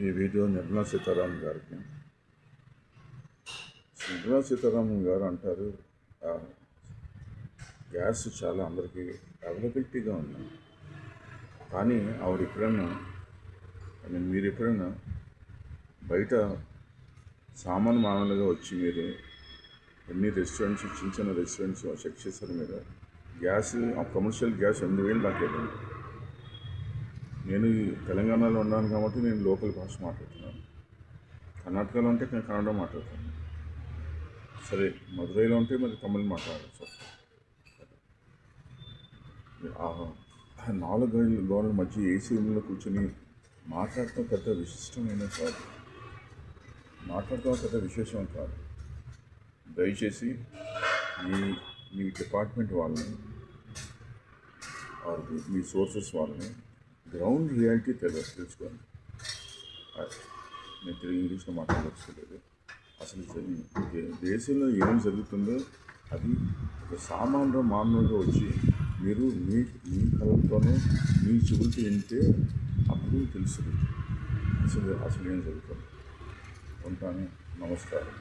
ఈ వీడియో నిర్మలా సీతారామన్ గారికి. నిర్మలా సీతారామన్ గారు అంటారు, గ్యాస్ చాలా అందరికీ అవైలబిలిటీగా ఉంది. కానీ ఆవిడ ఎప్పుడైనా మీరు ఎప్పుడైనా బయట సామాను మామూలుగా వచ్చి మీరు ఎన్ని రెస్టారెంట్స్, చిన్న చిన్న రెస్టారెంట్స్ చెక్ చేశారు మీరు? గ్యాస్, కమర్షియల్ గ్యాస్ 8,000 దాకా వెళ్ళింది. నేను తెలంగాణలో ఉన్నాను కాబట్టి నేను లోకల్ భాష మాట్లాడుతున్నాను. కర్ణాటకలో ఉంటే నేను కన్నడ మాట్లాడుతాను. సరే, మదురైలో ఉంటే మరి తమిళ్ మాట్లాడాలి సార్. 4 గోడల మధ్య ఏసీ రూమ్లో కూర్చొని మాట్లాడటం పెద్ద విశిష్టమైన కాదు, పెద్ద విశేషం కాదు. దయచేసి మీ డిపార్ట్మెంట్ వాళ్ళని, మీ సోర్సెస్ వాళ్ళని గ్రౌండ్ రియాలిటీ తెలుసుకోండి. నేను తెలుగు ఇంగ్లీష్లో మాట్లాడలేదు. అసలు దేశంలో ఏం జరుగుతుందో అది ఒక మామూలుగా వచ్చి మీరు మీ కళలతోనే మీ చెవులతో వింటే అప్పుడు తెలుస్తుంది అసలు ఏం జరుగుతుంది. ఉంటాను. నమస్కారం.